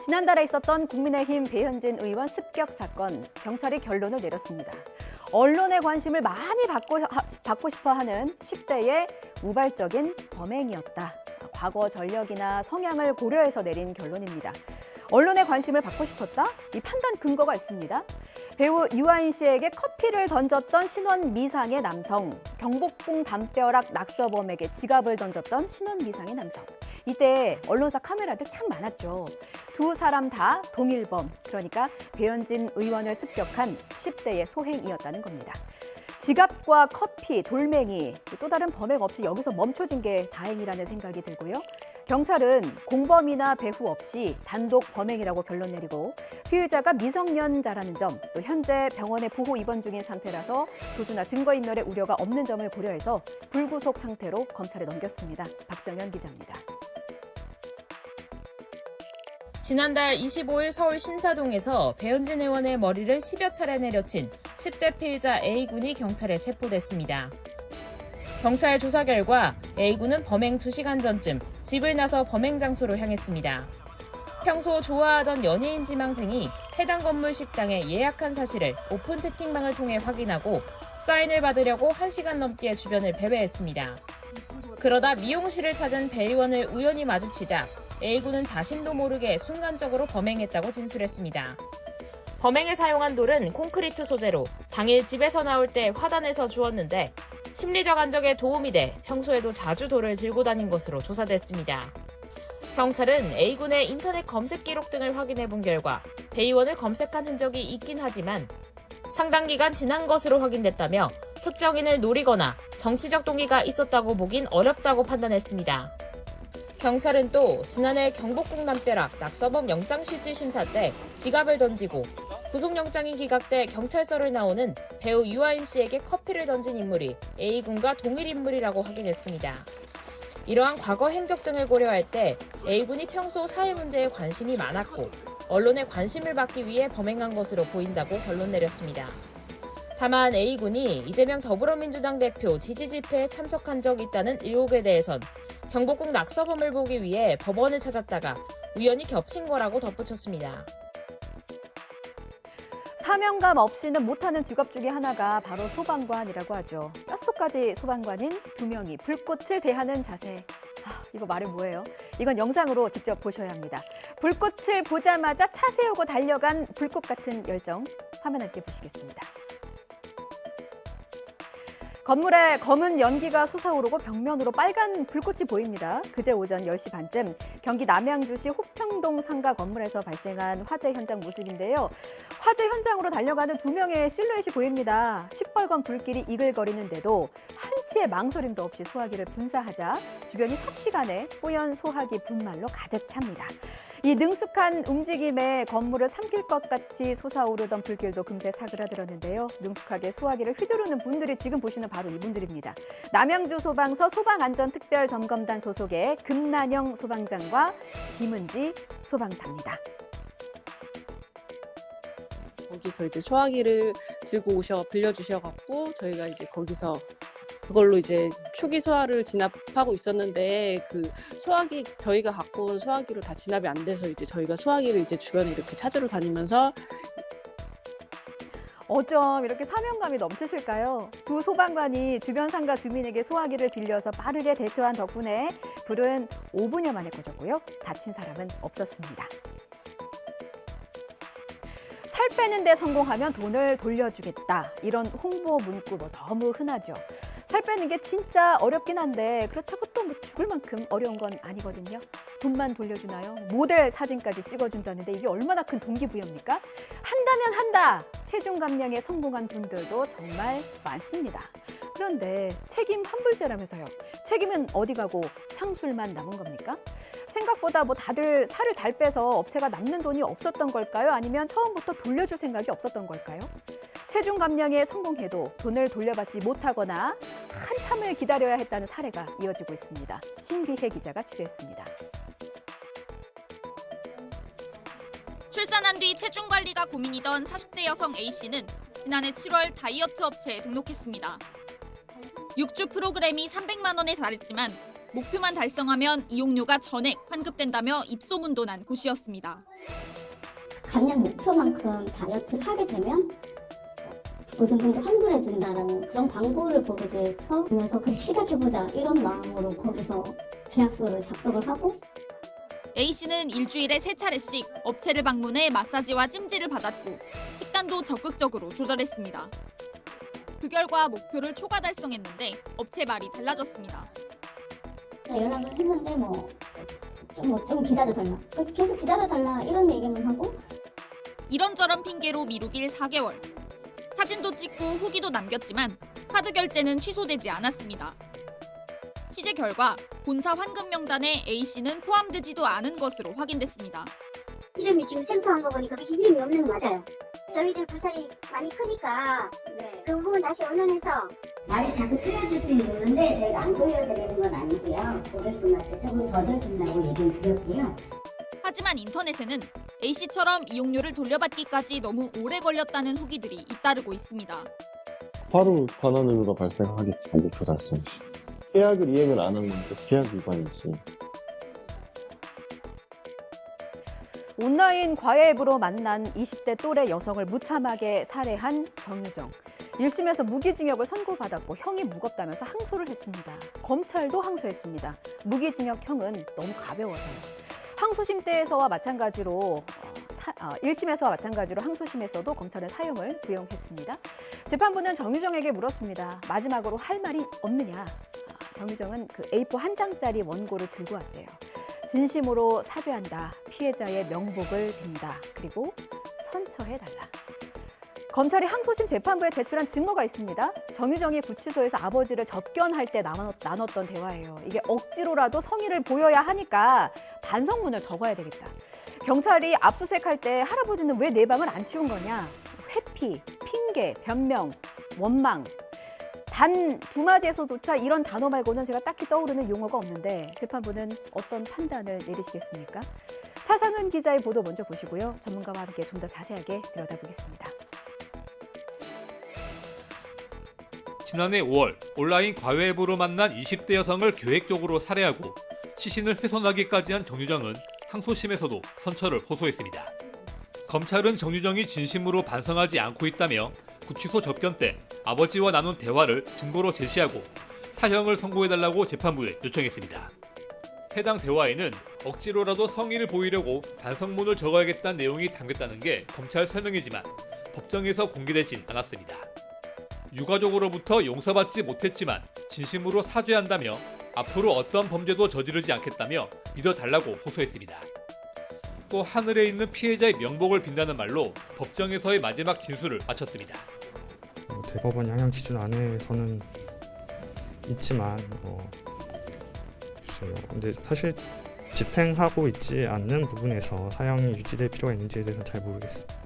지난달에 있었던 국민의힘 배현진 의원 습격 사건, 경찰이 결론을 내렸습니다. 언론의 관심을 많이 받고 싶어하는 10대의 우발적인 범행이었다. 과거 전력이나 성향을 고려해서 내린 결론입니다. 언론의 관심을 받고 싶었다? 이 판단 근거가 있습니다. 배우 유아인 씨에게 커피를 던졌던 신원 미상의 남성, 경복궁 담벼락 낙서범에게 지갑을 던졌던 신원 미상의 남성. 이때 언론사 카메라들 참 많았죠. 두 사람 다 동일범, 그러니까 배현진 의원을 습격한 10대의 소행이었다는 겁니다. 지갑과 커피, 돌멩이, 또 다른 범행 없이 여기서 멈춰진 게 다행이라는 생각이 들고요. 경찰은 공범이나 배후 없이 단독 범행이라고 결론 내리고 피의자가 미성년자라는 점, 또 현재 병원에 보호 입원 중인 상태라서 도주나 증거인멸의 우려가 없는 점을 고려해서 불구속 상태로 검찰에 넘겼습니다. 박정현 기자입니다. 지난달 25일 서울 신사동에서 배현진 의원의 머리를 10여 차례 내려친 10대 피의자 A군이 경찰에 체포됐습니다. 경찰 조사 결과 A군은 범행 2시간 전쯤 집을 나서 범행 장소로 향했습니다. 평소 좋아하던 연예인 지망생이 해당 건물 식당에 예약한 사실을 오픈 채팅방을 통해 확인하고 사인을 받으려고 1시간 넘게 주변을 배회했습니다. 그러다 미용실을 찾은 배 의원을 우연히 마주치자 A군은 자신도 모르게 순간적으로 범행했다고 진술했습니다. 범행에 사용한 돌은 콘크리트 소재로 당일 집에서 나올 때 화단에서 주웠는데 심리적 안정에 도움이 돼 평소에도 자주 돌을 들고 다닌 것으로 조사됐습니다. 경찰은 A군의 인터넷 검색 기록 등을 확인해 본 결과 배 의원을 검색한 흔적이 있긴 하지만 상당 기간 지난 것으로 확인됐다며 특정인을 노리거나 정치적 동기가 있었다고 보긴 어렵다고 판단했습니다. 경찰은 또 지난해 경복궁 담벼락 낙서범 영장실질 심사 때 지갑을 던지고 구속영장이 기각돼 경찰서를 나오는 배우 유아인 씨에게 커피를 던진 인물이 A군과 동일 인물이라고 확인했습니다. 이러한 과거 행적 등을 고려할 때 A군이 평소 사회 문제에 관심이 많았고 언론의 관심을 받기 위해 범행한 것으로 보인다고 결론 내렸습니다. 다만 A군이 이재명 더불어민주당 대표 지지 집회에 참석한 적이 있다는 의혹에 대해선 경복궁 낙서범을 보기 위해 법원을 찾았다가 우연히 겹친 거라고 덧붙였습니다. 사명감 없이는 못하는 직업 중에 하나가 바로 소방관이라고 하죠. 뼛속까지 소방관인 2명이 불꽃을 대하는 자세. 이거 말이 뭐예요? 이건 영상으로 직접 보셔야 합니다. 불꽃을 보자마자 차 세우고 달려간 불꽃 같은 열정. 화면 함께 보시겠습니다. 건물에 검은 연기가 솟아오르고 벽면으로 빨간 불꽃이 보입니다. 그제 오전 10시 반쯤 경기 남양주시 호평동 상가 건물에서 발생한 화재 현장 모습인데요. 화재 현장으로 달려가는 2명의 실루엣이 보입니다. 시뻘건 불길이 이글거리는데도 한치의 망설임도 없이 소화기를 분사하자 주변이 삽시간에 뿌연 소화기 분말로 가득 찹니다. 이 능숙한 움직임에 건물을 삼킬 것 같이 솟아오르던 불길도 금세 사그라들었는데요. 능숙하게 소화기를 휘두르는 분들이 지금 보시는 바로 이분들입니다. 남양주 소방서 소방안전특별점검단 소속의 금난영 소방장과 김은지 소방사입니다. 거기서 이제 소화기를 들고 빌려주셔갖고 저희가 이제 거기서 그걸로 이제 초기 소화를 진압하고 있었는데 그 소화기 저희가 갖고 온 소화기로 다 진압이 안 돼서 이제 저희가 소화기를 이제 주변에 이렇게 찾으러 다니면서 어쩜 이렇게 사명감이 넘치실까요? 두 소방관이 주변 상가 주민에게 소화기를 빌려서 빠르게 대처한 덕분에 불은 5분여 만에 꺼졌고요. 다친 사람은 없었습니다. 살 빼는 데 성공하면 돈을 돌려주겠다. 이런 홍보 문구 너무 흔하죠. 살 빼는 게 진짜 어렵긴 한데 그렇다고 또 죽을 만큼 어려운 건 아니거든요. 돈만 돌려주나요? 모델 사진까지 찍어준다는데 이게 얼마나 큰 동기부여입니까? 한다면 한다! 체중 감량에 성공한 분들도 정말 많습니다. 그런데 책임 환불제라면서요. 책임은 어디 가고 상술만 남은 겁니까? 생각보다 다들 살을 잘 빼서 업체가 남는 돈이 없었던 걸까요? 아니면 처음부터 돌려줄 생각이 없었던 걸까요? 체중 감량에 성공해도 돈을 돌려받지 못하거나 한참을 기다려야 했다는 사례가 이어지고 있습니다. 신귀혜 기자가 취재했습니다. 출산한 뒤 체중 관리가 고민이던 40대 여성 A씨는 지난해 7월 다이어트 업체에 등록했습니다. 6주 프로그램이 300만 원에 달했지만 목표만 달성하면 이용료가 전액 환급된다며 입소문도 난 곳이었습니다. 감량 목표만큼 다이어트를 하게 되면 보증금도 환불해준다라는 그런 광고를 보게 돼서 그래서 그래 시작해보자 이런 마음으로 거기서 계약서를 작성을 하고 A씨는 일주일에 3차례씩 업체를 방문해 마사지와 찜질을 받았고 식단도 적극적으로 조절했습니다. 그 결과 목표를 초과 달성했는데 업체 말이 달라졌습니다. 연락을 했는데 좀 기다려달라 계속 기다려달라 이런 얘기만 하고 이런저런 핑계로 미루길 4개월. 사진도 찍고 후기도 남겼지만 카드 결제는 취소되지 않았습니다. 취재 결과 본사 환급 명단에 A씨는 포함되지도 않은 것으로 확인됐습니다. 이름이 지금 생소한 거 보니까 그게 이름이 없는 거 맞아요. 저희들 부서이 많이 크니까 그 부분 다시 언론에서 말이 자꾸 틀려질 수 있는데 저희가 안 돌려드리는 건 아니고요. 고객분한테 조금 더 줘준다고 얘기를 드렸고요. 하지만 인터넷에는 A씨처럼 이용료를 돌려받기까지 너무 오래 걸렸다는 후기들이 잇따르고 있습니다. 바로 반환 의무가 발생하겠지. 목표 달성 시. 계약을 이행을 안 한 건데 계약 위반이지. 온라인 과외 앱으로 만난 20대 또래 여성을 무참하게 살해한 정유정. 1심에서 무기징역을 선고받았고 형이 무겁다면서 항소를 했습니다. 검찰도 항소했습니다. 무기징역형은 너무 가벼워서요. 항소심 때에서와 마찬가지로 1심에서와 마찬가지로 항소심에서도 검찰은 사형을 구형했습니다. 재판부는 정유정에게 물었습니다. 마지막으로 할 말이 없느냐. 정유정은 그 A4 한 장짜리 원고를 들고 왔대요. 진심으로 사죄한다. 피해자의 명복을 빈다. 그리고 선처해달라. 검찰이 항소심 재판부에 제출한 증거가 있습니다. 정유정이 구치소에서 아버지를 접견할 때 나눴던 대화예요. 이게 억지로라도 성의를 보여야 하니까 반성문을 적어야 되겠다. 경찰이 압수수색할 때 할아버지는 왜 내 방을 안 치운 거냐. 회피, 핑계, 변명, 원망. 단 두마지에서조차 이런 단어 말고는 제가 딱히 떠오르는 용어가 없는데 재판부는 어떤 판단을 내리시겠습니까? 차상은 기자의 보도 먼저 보시고요. 전문가와 함께 좀 더 자세하게 들여다보겠습니다. 지난해 5월 온라인 과외 앱으로 만난 20대 여성을 계획적으로 살해하고 시신을 훼손하기까지 한 정유정은 항소심에서도 선처를 호소했습니다. 검찰은 정유정이 진심으로 반성하지 않고 있다며 구치소 접견 때 아버지와 나눈 대화를 증거로 제시하고 사형을 선고해달라고 재판부에 요청했습니다. 해당 대화에는 억지로라도 성의를 보이려고 반성문을 적어야겠다는 내용이 담겼다는 게 검찰 설명이지만 법정에서 공개되진 않았습니다. 유가족으로부터 용서받지 못했지만 진심으로 사죄한다며 앞으로 어떤 범죄도 저지르지 않겠다며 믿어달라고 호소했습니다. 또 하늘에 있는 피해자의 명복을 빈다는 말로 법정에서의 마지막 진술을 마쳤습니다. 대법원 양형 기준 안에서는 있지만 글쎄요. 근데 사실 집행하고 있지 않는 부분에서 사형이 유지될 필요가 있는지에 대해서는 잘 모르겠습니다.